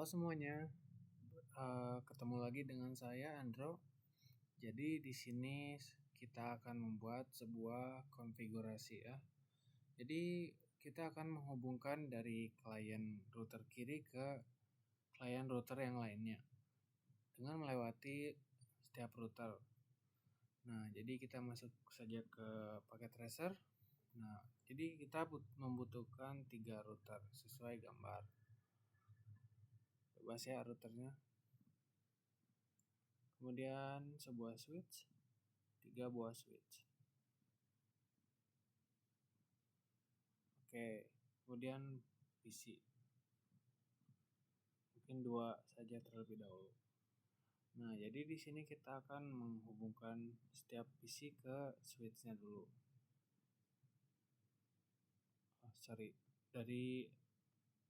Halo semuanya, ketemu lagi dengan saya Andro. Jadi di sini kita akan membuat sebuah konfigurasi ya. Jadi kita akan menghubungkan dari klien router kiri ke klien router yang lainnya dengan melewati setiap router. Nah, jadi kita masuk saja ke paket tracer. Nah, jadi kita membutuhkan 3 router sesuai gambar. Bebas ya routernya. Kemudian sebuah switch, 3 buah switch. Oke, kemudian PC. Mungkin 2 saja terlebih dahulu. Nah, jadi di sini kita akan menghubungkan setiap PC ke switch-nya dulu.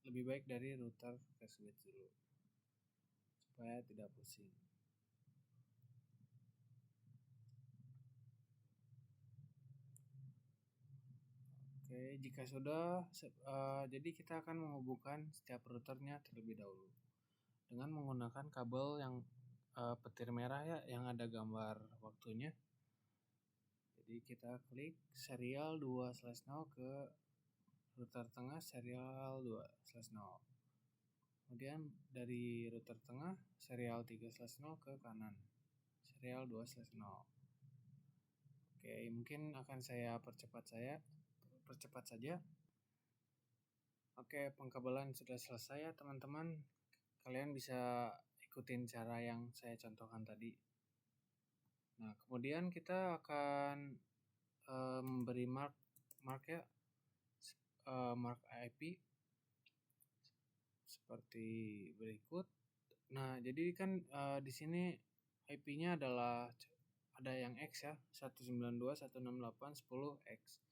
Lebih baik dari router ke switch dulu. Supaya tidak pusing. Oke, jika sudah, jadi kita akan menghubungkan setiap routernya terlebih dahulu dengan menggunakan kabel yang petir merah ya, yang ada gambar waktunya. Jadi kita klik serial 2/0 ke router tengah serial 2/0. Kemudian dari router tengah serial 3/0 ke kanan serial 2/0. Oke, mungkin akan saya percepat saja. Oke, pengkabelan sudah selesai ya teman-teman. Kalian bisa ikutin cara yang saya contohkan tadi. Nah, kemudian kita akan memberi mark ya, mark IP seperti berikut. Nah, jadi kan di sini IP-nya adalah ada yang X ya, 192.168.10X.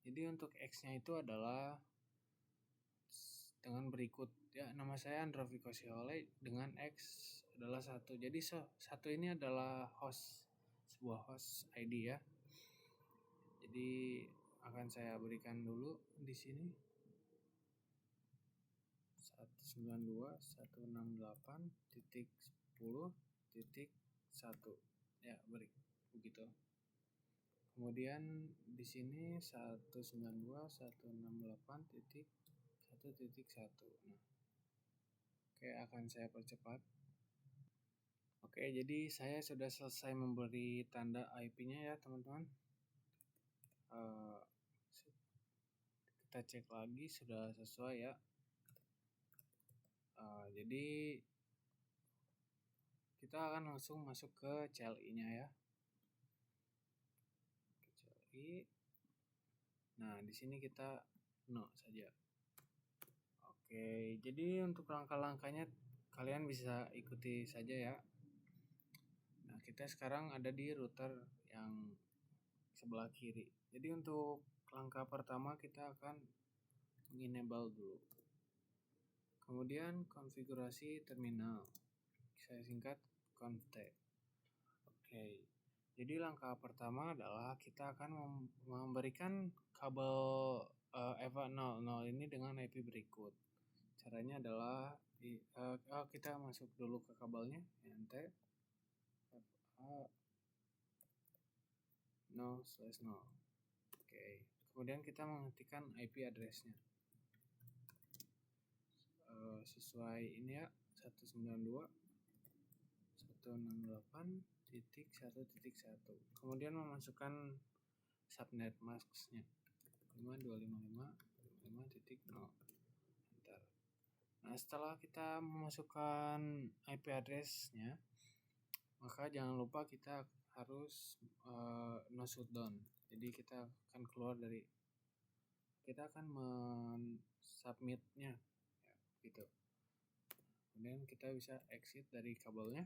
Jadi untuk X-nya itu adalah dengan berikut ya, nama saya Andro Viko Siole dengan X adalah 1. Jadi 1 ini adalah sebuah host ID ya. Jadi akan saya berikan dulu di sini 192.168.10.1 ya, begitu. Kemudian di sini 192.168.1.1. Nah, oke, akan saya percepat. Oke, jadi saya sudah selesai memberi tanda IP-nya ya teman-teman. Kita cek lagi sudah sesuai ya. Jadi kita akan langsung masuk ke CLI-nya ya. Ke CLI. Nah, di sini kita no saja. Oke, jadi untuk langkah-langkahnya kalian bisa ikuti saja ya. Nah, kita sekarang ada di router yang sebelah kiri. Jadi untuk langkah pertama kita akan mengenable dulu. Kemudian konfigurasi terminal. Saya singkat conft. Oke. Jadi langkah pertama adalah kita akan memberikan kabel EVA 00 ini dengan IP berikut. Caranya adalah kita masuk dulu ke kabelnya, nt FA 0/0. Oke. Kemudian kita mengetikkan IP address-nya. Sesuai ini ya, 192.168.1.1. Kemudian memasukkan subnet mask-nya 5255.55.0. Enter. Nah, setelah kita memasukkan IP address-nya, maka jangan lupa kita harus no shutdown. Jadi kita akan men-submit-nya ya, gitu. Kemudian kita bisa exit dari kabelnya.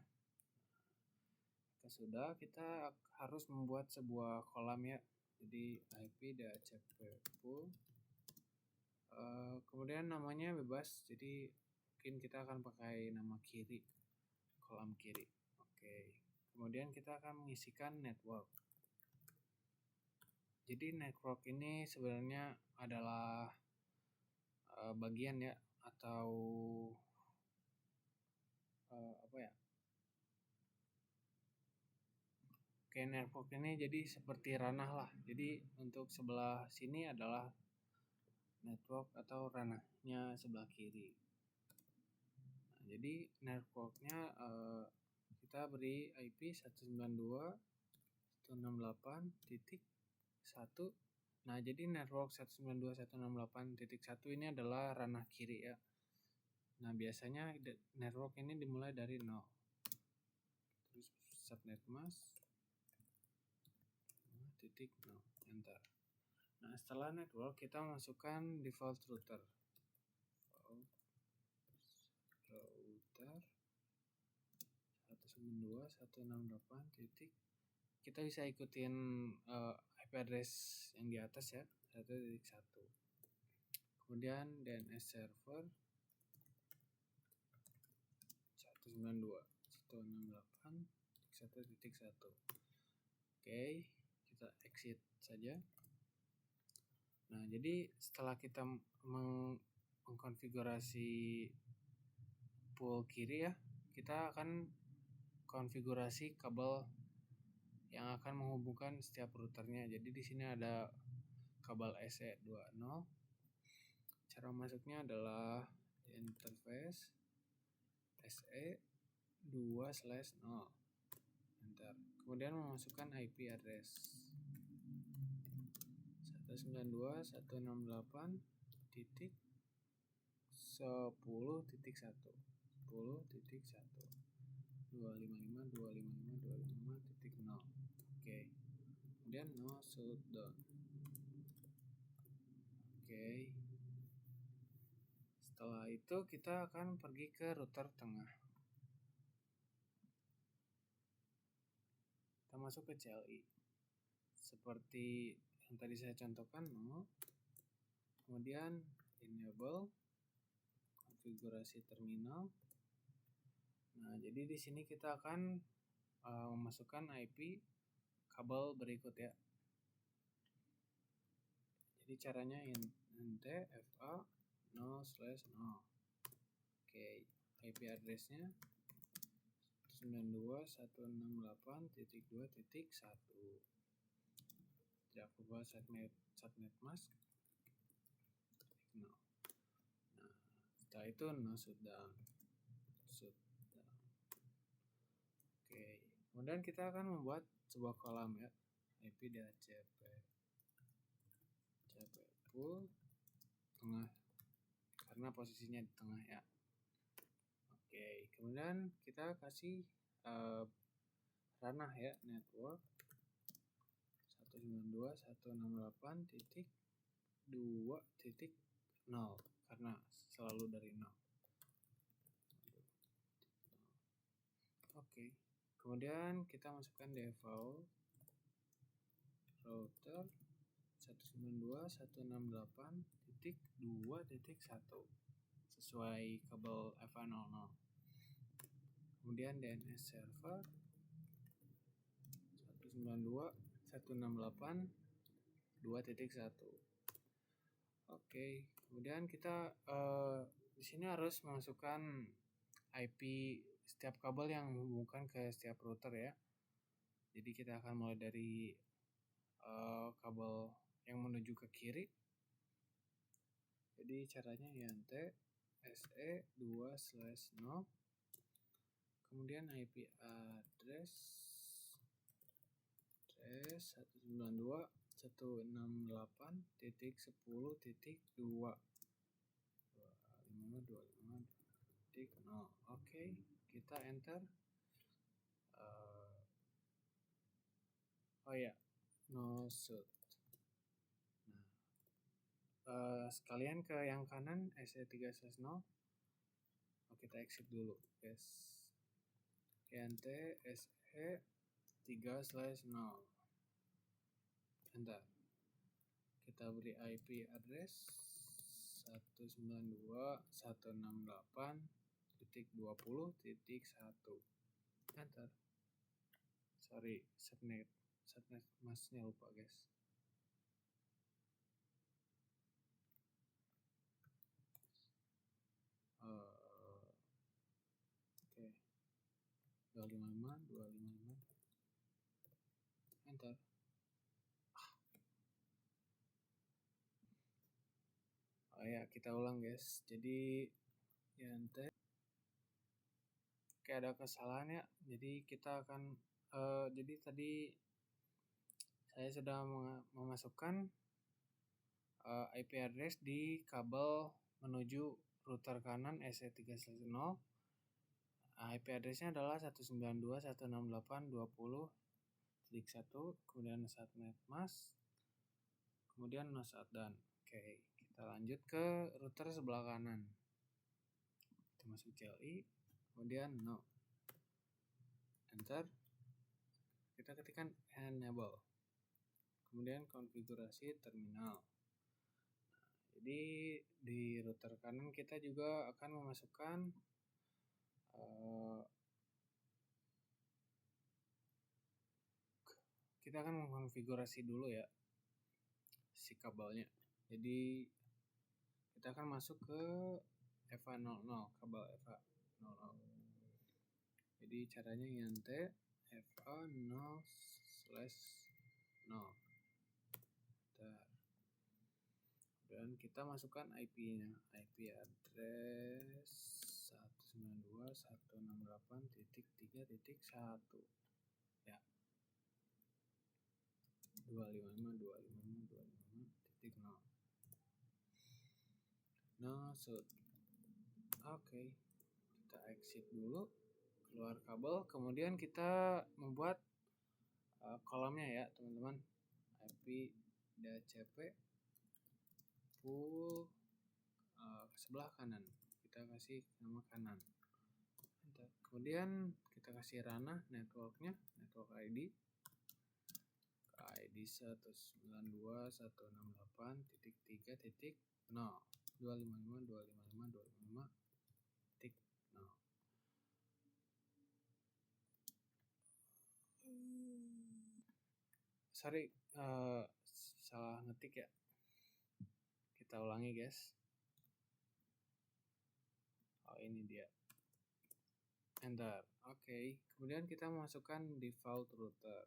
Kita harus membuat sebuah kolam ya. Jadi IP DHCP pool. Kemudian namanya bebas. Jadi mungkin kita akan pakai nama kiri, kolam kiri. Oke. Kemudian kita akan mengisikan network. Jadi network ini sebenarnya adalah bagian ya, atau apa ya? Oke, network ini jadi seperti ranah lah. Jadi untuk sebelah sini adalah network atau ranahnya sebelah kiri. Nah, jadi networknya kita beri IP 192.168.1. Nah, jadi network 192.168.1 ini adalah ranah kiri ya. Nah, biasanya network ini dimulai dari 0. Terus subnet mask titik 0, enter. Nah, setelah network kita masukkan default router. Router 192.168 titik. Kita bisa ikutin IP address yang di atas ya, 1.1. Kemudian DNS server 192.168.1.1. Oke, kita exit saja. Nah, jadi setelah kita mengkonfigurasi pool kiri ya, kita akan konfigurasi kabel yang akan menghubungkan setiap routernya. Jadi di sini ada kabel SE20. Cara masuknya adalah interface SE2/0. Enter. Kemudian memasukkan IP address 192.168.10.1 255.255.255.0. Oke. Kemudian no shutdown. Oke. Setelah itu kita akan pergi ke router tengah. Kita masuk ke CLI. Seperti yang tadi saya contohkan, no. Kemudian enable konfigurasi terminal. Nah, jadi di sini kita akan memasukkan IP kabel berikut ya. Jadi caranya int fa 0/0. Oke, IP addressnya 192.168.2.1. Tidak lupa subnet mask 0. Nah, setelah itu no shutdown. Oke, kemudian kita akan membuat sebuah kolam ya, IP DHCP pool tengah karena posisinya di tengah ya. Oke, kemudian kita kasih ranah ya, network 192.168.2.0 karena selalu dari 0. Oke, kemudian kita masukkan default router 192.168.2.1 sesuai kabel FA00. Kemudian DNS server 192.168.2.1. Oke, kemudian kita di sini harus memasukkan IP setiap kabel yang menghubungkan ke setiap router ya. Jadi kita akan mulai dari kabel yang menuju ke kiri. Jadi caranya int SE2/0. Kemudian IP address 192.168.10.2. 255.255.0. Oke, kita enter. Oh ya, no shoot. Nah, sekalian ke yang kanan SE3/0. Kita exit dulu, guys. int SE3/0. Enter. Kita beri IP address 192.168.20.1. Enter. Sorry, subnet masknya lupa guys. Oke. 255 enter. Oh ya, kita ulang guys. Jadi ente kayak ada kesalahan ya. Jadi kita akan jadi tadi saya sudah memasukkan IP address di kabel menuju router kanan SE3/0. IP addressnya adalah 192.168.20.1, kemudian subnet mask, kemudian no shutdown. Oke, kita lanjut ke router sebelah kanan. Kita masuk CLI, kemudian no, enter. Kita ketikkan enable, kemudian konfigurasi terminal. Jadi di router kanan kita juga akan memasukkan kita akan mengkonfigurasi dulu ya si kabelnya. Jadi kita akan masuk ke EVA00, kabel EVA00. Jadi caranya ente EVA0/0. Dan kita masukkan IP-nya, IP address 192.168.3.1 ya, 255.255.255.0. No shoot. Oke, kita exit dulu, keluar kabel, kemudian kita membuat kolomnya ya teman-teman. IP DHCP full sebelah kanan, kita kasih nama kanan. Kemudian kita kasih ranah networknya, network ID 192.168.3.0, 255.255.255.0. Sorry, salah ngetik ya. Kita ulangi guys. Oh ini dia. Enter. Oke. Kemudian kita masukkan default router.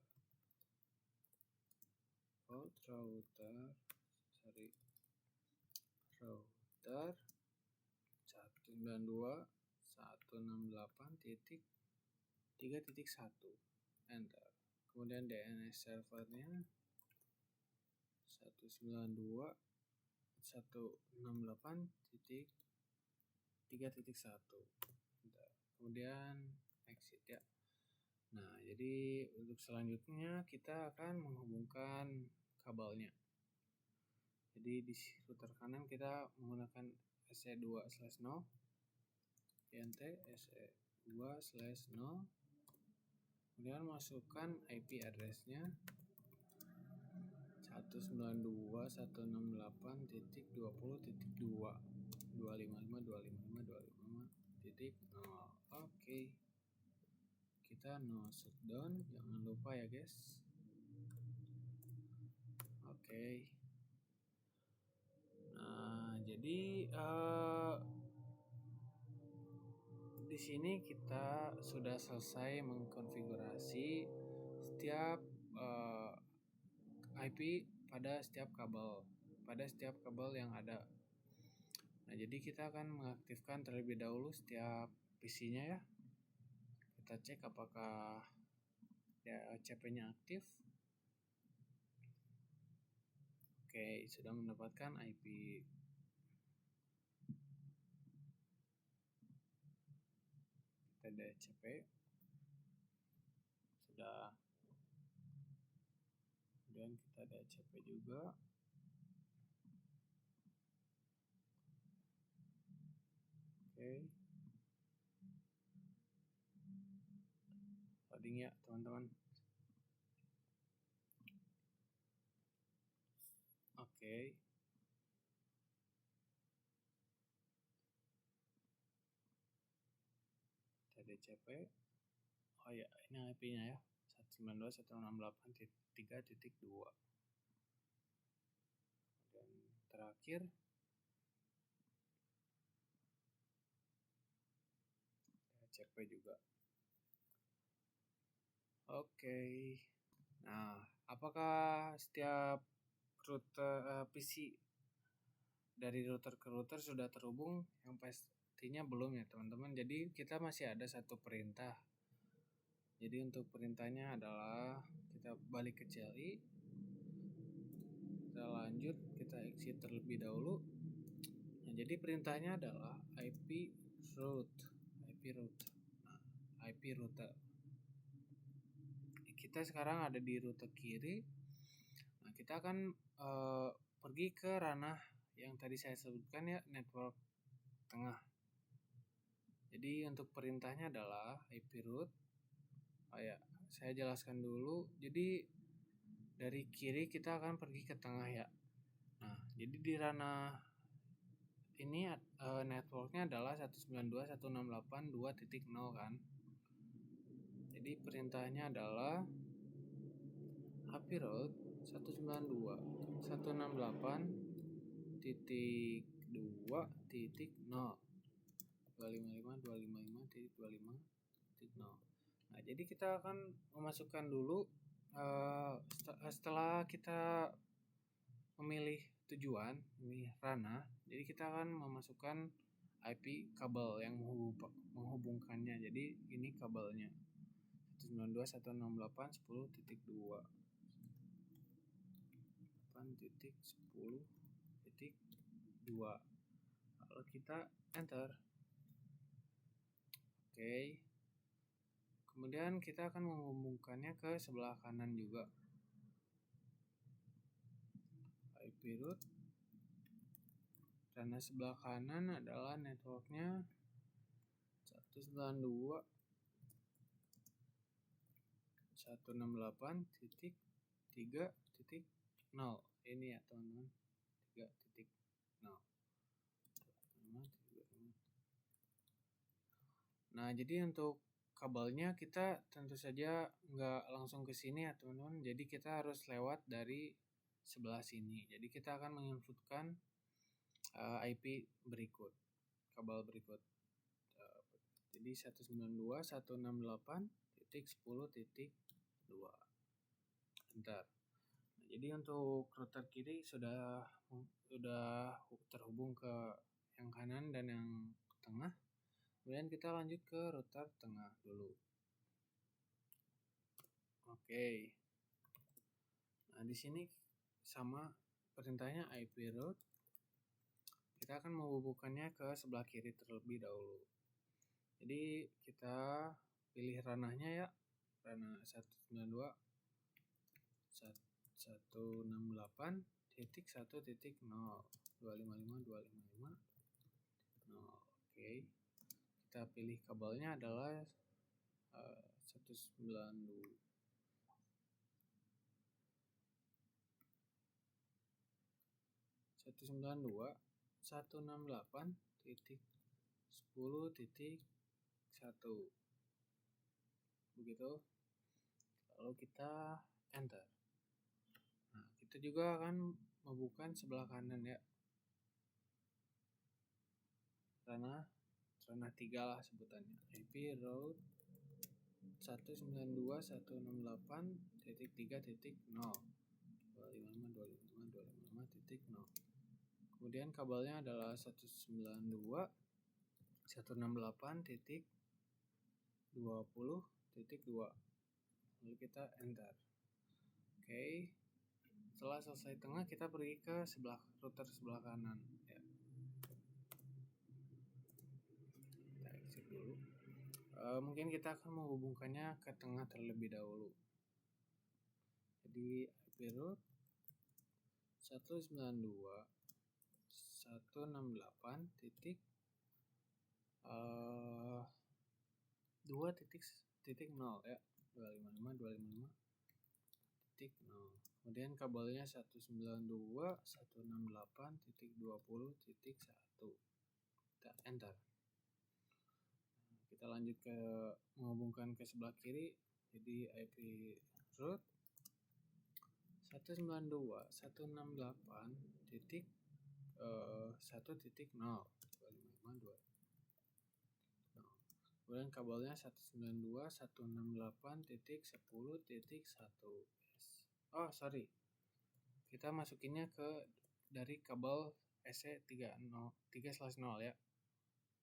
Router 192.168.3.1. Enter. Kemudian DNS servernya 192.168.3.1. Kemudian exit ya. Nah, jadi untuk selanjutnya kita akan menghubungkan kabelnya. Jadi di router kanan kita menggunakan SE2/0, INT SE2/0, kemudian masukkan IP addressnya 192.168.20.2, 255.255.255.0. Oke. Kita no shutdown, jangan lupa ya guys. Oke. Nah, jadi di sini kita sudah selesai mengkonfigurasi setiap IP pada setiap kabel yang ada. Nah, jadi kita akan mengaktifkan terlebih dahulu setiap PC-nya ya. Kita cek apakah CP-nya aktif. Oke, sudah mendapatkan IP. Kita DHCP. Sudah. Kemudian kita DHCP juga. Oke. Loading ya teman-teman. Oke. Kita DHCP. Oh ya, ini IP-nya ya. 192.168.3.2. Dan terakhir CP juga. Oke. Nah, apakah setiap router PC dari router ke router sudah terhubung? Yang pastinya belum ya teman-teman. Jadi kita masih ada satu perintah. Jadi untuk perintahnya adalah kita balik ke CLI, kita lanjut, kita exit terlebih dahulu. Nah, jadi perintahnya adalah IP route. Nah, IP router. Kita sekarang ada di router kiri. Nah, kita akan pergi ke ranah yang tadi saya sebutkan ya, network tengah. Jadi untuk perintahnya adalah IP route. Saya jelaskan dulu. Jadi dari kiri kita akan pergi ke tengah ya. Nah, jadi di ranah ini networknya adalah 192.168.2.0 kan. Jadi perintahnya adalah IP route 192.168.2.0 255.255.25.0. Nah, jadi kita akan memasukkan dulu setelah kita memilih tujuan, memilih ranah, jadi kita akan memasukkan IP kabel yang menghubungkannya. Jadi ini kabelnya 192.168.10.2 8.10.2. Kalau kita enter, oke. Kemudian kita akan menghubungkannya ke sebelah kanan juga. IP route. Karena sebelah kanan adalah networknya 192.168.3.0. Ini ya teman-teman, 3.0. Nah, jadi untuk kabelnya kita tentu saja nggak langsung ke sini ya teman-teman. Jadi kita harus lewat dari sebelah sini. Jadi kita akan menginputkan IP berikut, kabel berikut. Jadi 192.168.10.2. Enter. Nah, jadi untuk router kiri sudah terhubung ke yang kanan dan yang tengah. Kemudian kita lanjut ke router tengah dulu. Oke. Nah, di sini sama perintahnya IP route. Kita akan menghubungkannya ke sebelah kiri terlebih dahulu. Jadi kita pilih ranahnya ya, ranah 192.168.1.0 255.255.0. Oke. Kita pilih kabelnya adalah 192.168.10.1. Begitu. Lalu kita enter. Nah, kita juga akan membuka sebelah kanan ya. Ranah 3 lah sebutannya. IP route 192.168.3.0 255.255.255.0. Kemudian kabelnya adalah 192.168.20.2. Lalu kita enter. Oke. Setelah selesai tengah, kita pergi ke router sebelah kanan ya. Kita exit dulu. Mungkin kita akan menghubungkannya ke tengah terlebih dahulu. Jadi IP route 192.168.2.0 ya, 255.255.0. Kemudian kabelnya 192.168.20.1. Kita enter. Kita lanjut ke menghubungkan ke sebelah kiri. Jadi IP route 192.168.1.0 255.2. Kemudian kabelnya 192.168.10.1. Oh sorry, kita masukinnya ke dari kabel EC30 3/0 ya,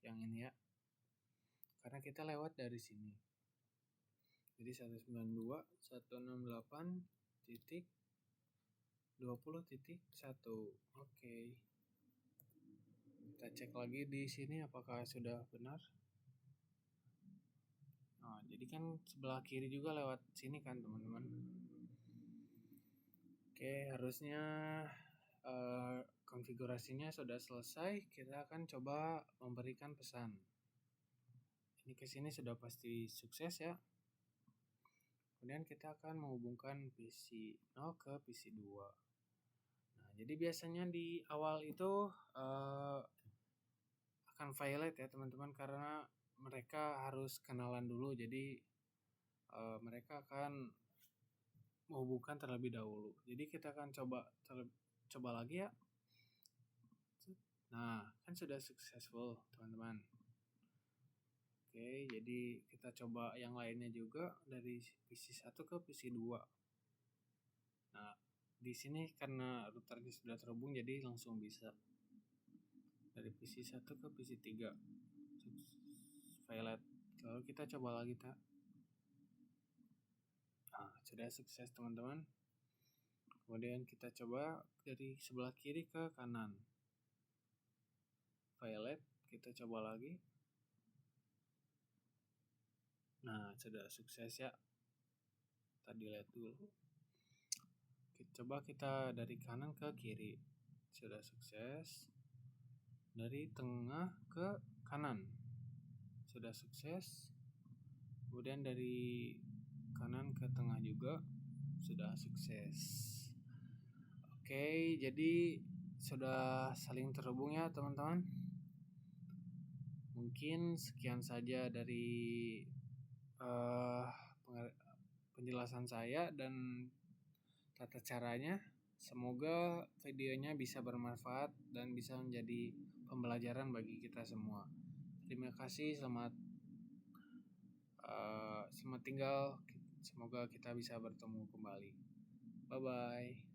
yang ini ya, karena kita lewat dari sini. Jadi 192.168.20.1. Oke. Kita cek lagi di sini apakah sudah benar. Nah, jadi kan sebelah kiri juga lewat sini kan teman-teman. Oke, harusnya konfigurasinya sudah selesai. Kita akan coba memberikan pesan. Ini ke sini sudah pasti sukses ya. Kemudian kita akan menghubungkan PC 0 ke PC 2. Nah, jadi biasanya di awal itu akan violate ya teman-teman, karena mereka harus kenalan dulu. Jadi mereka akan menghubungkan terlebih dahulu. Jadi kita akan coba lagi ya. Nah, kan sudah successful teman-teman. Oke, jadi kita coba yang lainnya juga dari PC 1 ke PC 2. Nah, di sini karena routernya sudah terhubung jadi langsung bisa. Dari PC 1 ke PC 3. Violet. Lalu kita coba lagi tak. Nah, sudah sukses teman-teman. Kemudian kita coba dari sebelah kiri ke kanan. Violet, kita coba lagi. Nah, sudah sukses ya. Tadi lihat dulu. Coba kita dari kanan ke kiri. Sudah sukses. Dari tengah ke kanan. Sudah sukses. Kemudian dari kanan ke tengah juga sudah sukses. Oke, jadi sudah saling terhubung ya teman-teman. Mungkin sekian saja dari penjelasan saya dan tata caranya. Semoga videonya bisa bermanfaat dan bisa menjadi pembelajaran bagi kita semua. Terima kasih, selamat tinggal. Semoga kita bisa bertemu kembali. Bye bye.